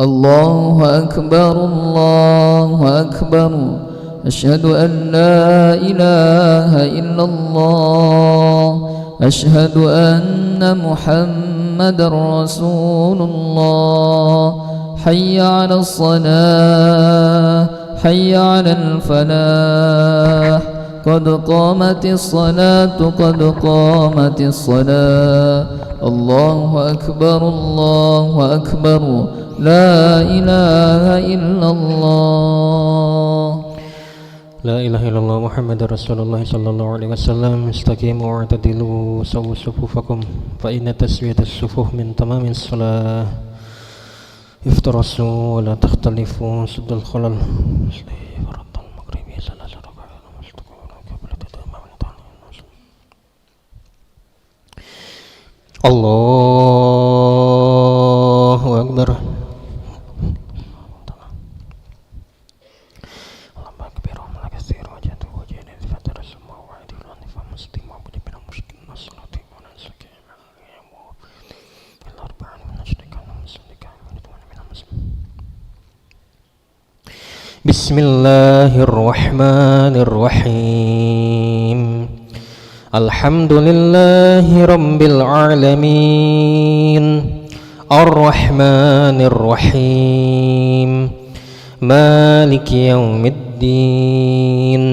الله أكبر الله أكبر أشهد أن لا إله إلا الله أشهد أن محمد رسول الله حي على الصلاة حي على الفلاح قد قامت الصلاة قد قامت الصلاة الله أكبر لا إله إلا الله لا إله إلا الله محمد رسول الله صلى الله عليه وسلم استقيموا واعتدلوا سووا صفوفكم فإن تسوية الصفوف من تمام الصلاة افترسوا ولا تختلفوا سد الخلل الله أكبر بسم الله الرحمن الرحيم الحمد لله رب العالمين الرحمن الرحيم مالك يوم الدين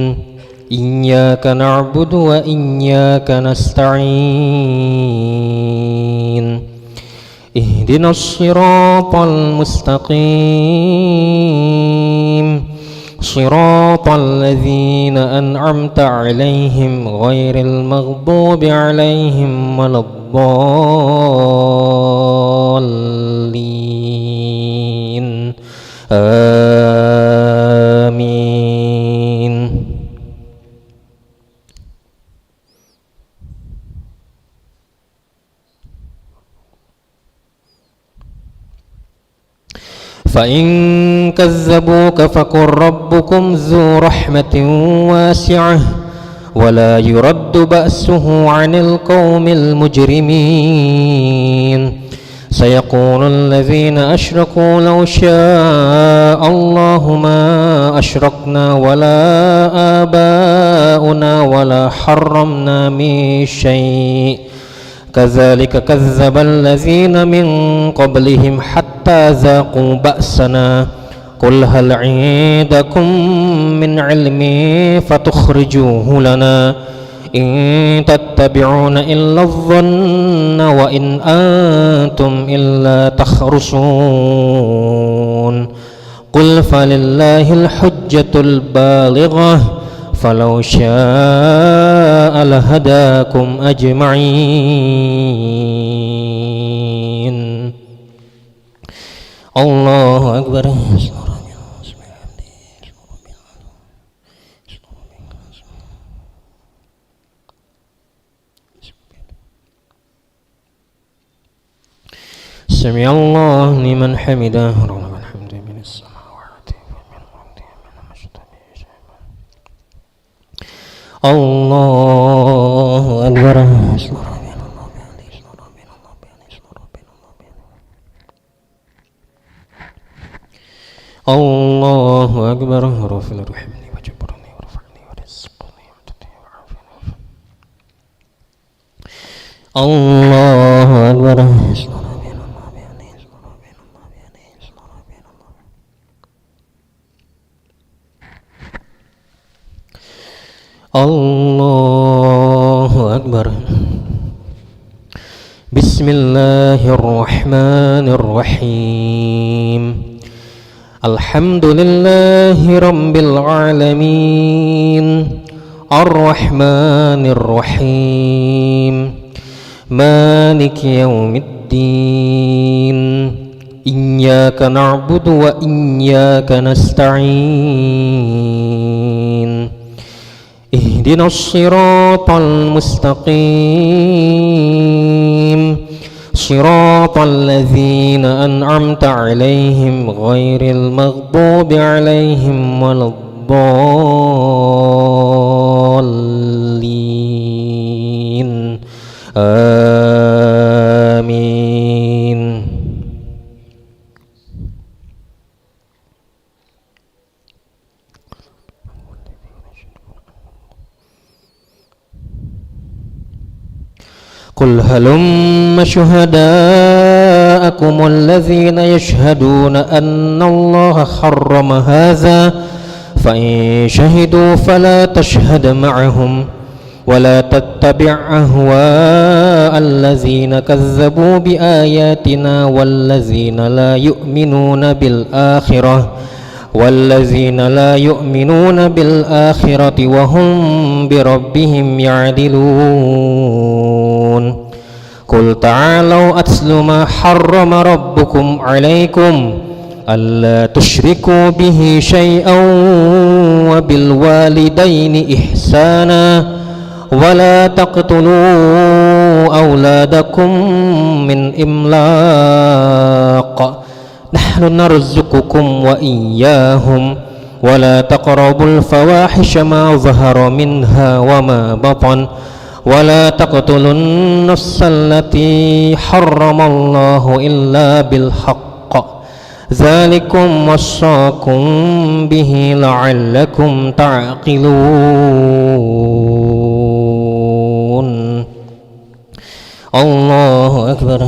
إياك نعبد وإياك نستعين اهدنا الصراط المستقيم صراط الذين أنعمت عليهم غير المغضوب عليهم ولا الضالين آمين فإن كذبوك فقل ربكم ذو رحمة واسعة ولا يرد بأسه عن القوم المجرمين سيقول الذين أشركوا لو شاء الله ما أشركنا ولا آباؤنا ولا حرمنا من شيء كذلك كذب الذين من قبلهم حتى ذاقوا بأسنا قل هل عندكم من علم فتخرجوه لنا إن تتبعون إلا الظن وإن أنتم إلا تخرصون قل فلله الحجة البالغة فلو شاء لهداكم أجمعين الله أكبر سمع الله لمن حمده الله أكبر الله أكبر رافع رحمني وجبرني ورفعني ورزقني وعافني الله أكبر الله أكبر بسم الله الرحمن الرحيم الحمد لله رب العالمين الرحمن الرحيم مالك يوم الدين إياك نعبد وإياك نستعين اهدنا الصراط المستقيم صراط الذين أنعمت عليهم غير المغضوب عليهم ولا الضالين آمين قل هلم شهداءكم الذين يشهدون أن الله حرم هذا فإن شهدوا فلا تشهد معهم ولا تتبع أهواء الذين كذبوا بآياتنا والذين لا يؤمنون بالآخرة وهم بربهم يعدلون قل تعالوا أتل ما حرم ربكم عليكم ألا تشركوا به شيئا وبالوالدين إحسانا ولا تقتلوا أولادكم من إملاق نحن نرزقكم وإياهم ولا تقربوا الفواحش ما ظهر منها وما بطن ولا تقتلوا النفس التي حرم الله إلا بالحق ذلكم وصاكم به لعلكم تعقلون الله أكبر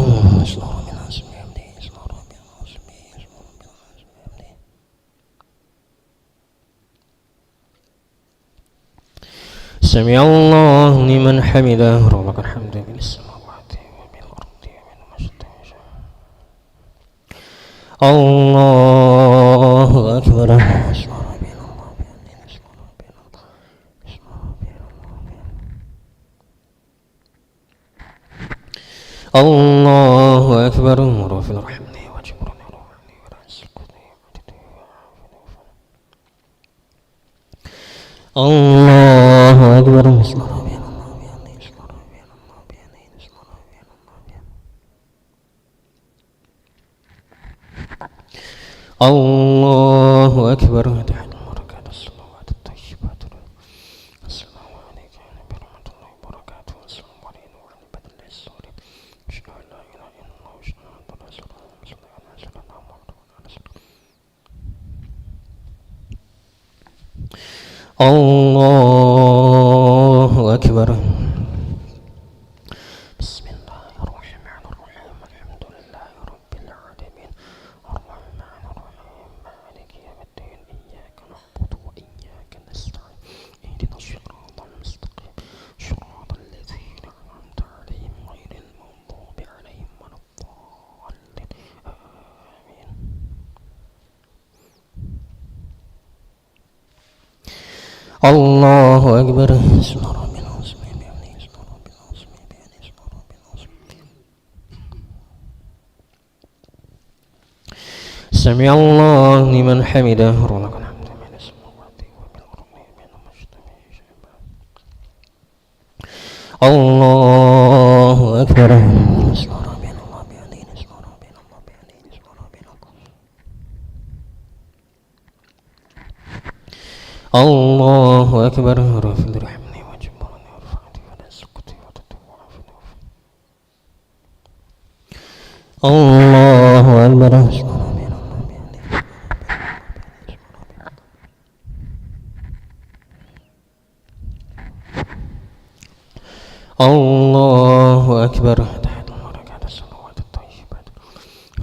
سمع الله لمن حمده ربك الحمد بالسماوات وبالأرض وبالمجد الله أكبر الله أكبر ورافع الرحمن وجبرني وروحني ورزقني الله أكبر الله أكبر بركات الصلوات الطيبات السلام عليك يا نبي رحمة الله وبركاته السلام علينا وعلى بدر الله الصالح أشهد أن لا إله إلا الله وأشهد أن محمدا رسول الله صلى الله عليه وسلم الله أكبر بسم الله الرحمن الرحيم الحمد لله رب العالمين الرحمن الرحيم مالك يوم الدين إياك نعبد وإياك نستعين اهدنا الصراط المستقيم صراط الذين أنعمت عليهم غير المغضوب عليهم ولا الضالين آمين الله أكبر بسم الله الرحمن سمع الله لمن حمده ولك الحمد من السماوات والأرض الله أكبر الله أكبر رافع الرحمن وجبرني ورفعتي ورزقتي وتتوعى الله أكبر الله أكبر تحت بركات الصلوات الطيبات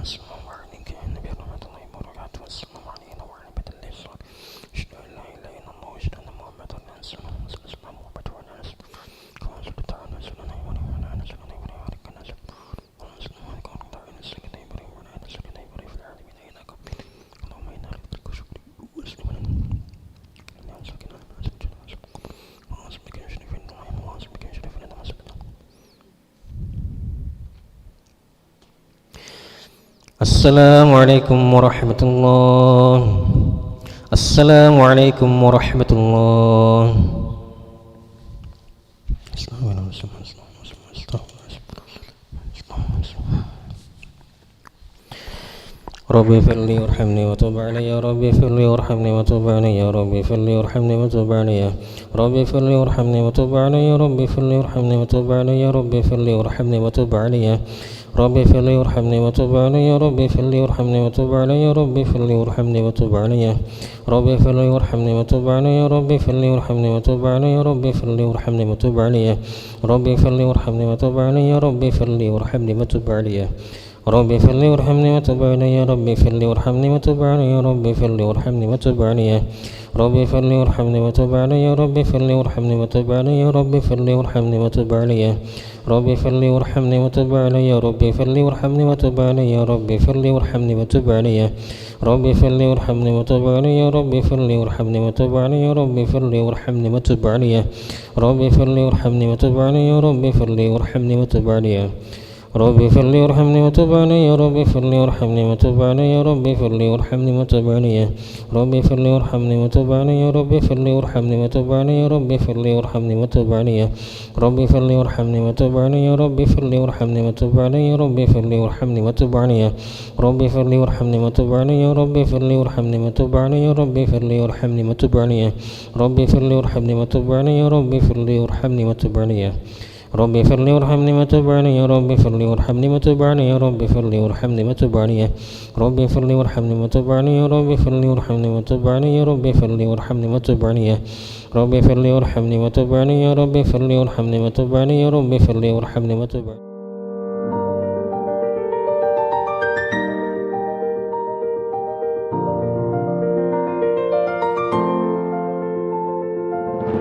السلام عليك يا نبي رحمة الله وبركاته السلام علينا وعلى بدر الله الصالح أشهد أن لا إله إلا الله وأشهد أن محمدا رسول الله صلى الله عليه وسلم وعلى رسول الله تعالى سلنا وعلى سلنا وعلى كنا سلنا وعلى كنا سلنا إبراهيم وعلى سلنا إبراهيم في العالمين إنك اللهم إنا لك شكر وأسلمنا السلام عليكم ورحمة الله السلام عليكم ورحمة الله ربي اغفر لي وارحمني وتب علي يا ربي اغفر لي وارحمني وتب علي يا ربي اغفر لي وارحمني وتب علي ربي اغفر لي وارحمني وتب علي يا ربي اغفر لي وارحمني وتب علي يا ربي اغفر لي وارحمني وتب علي ربي اغفر لي وارحمني وتب علي يا ربي اغفر لي وارحمني وتب علي يا ربي اغفر لي وارحمني وتب علي ربي اغفر لي وارحمني وتب علي يا ربي اغفر لي وارحمني وتب علي يا ربي اغفر لي وارحمني وتب علي ربي اغفر لي وارحمني وتب علي يا ربي اغفر لي وارحمني وتب علي ربي اغفر لي وارحمني وتب علي يا ربي اغفر لي وارحمني وتب علي يا ربي اغفر لي وارحمني وتب علي ربي اغفر لي وارحمني وتب علي يا ربي اغفر لي وارحمني وتب علي يا ربي اغفر لي وارحمني وتب علي ربي اغفر لي وارحمني وتب علي يا ربي اغفر لي وارحمني وتب علي يا ربي اغفر لي وارحمني وتب علي ربي اغفر لي وارحمني وتب علي يا ربي اغفر لي وارحمني وتب علي يا ربي اغفر لي وارحمني وتب علي ربي اغفر لي وارحمني وتب علي يا ربي اغفر لي وارحمني وتب علي ربي اغفر لي وارحمني وتب علي يا ربي اغفر لي وارحمني وتب علي يا ربي اغفر لي وارحمني وتب علي ربي اغفر لي وارحمني وتب علي يا ربي اغفر لي وارحمني وتب علي يا ربي اغفر لي وارحمني وتب علي ربي اغفر لي وارحمني وتب علي يا ربي اغفر لي وارحمني وتب علي يا ربي اغفر لي وارحمني وتب علي ربي اغفر لي وارحمني وتب علي يا ربي اغفر لي وارحمني وتب علي يا ربي اغفر لي وارحمني وتب علي ربي اغفر لي وارحمني وتب علي يا ربي اغفر لي وارحمني وتب علي ربي اغفر لي وارحمني وتب علي يا ربي اغفر لي وارحمني وتب علي يا ربي اغفر لي وارحمني وتب علي ربي اغفر لي وارحمني وتب علي يا ربي اغفر لي وارحمني وتب علي يا ربي اغفر لي وارحمني وتب علي ربي اغفر لي وارحمني وتب علي يا ربي اغفر لي وارحمني وتب علي يا ربي اغفر لي وارحمني وتب علي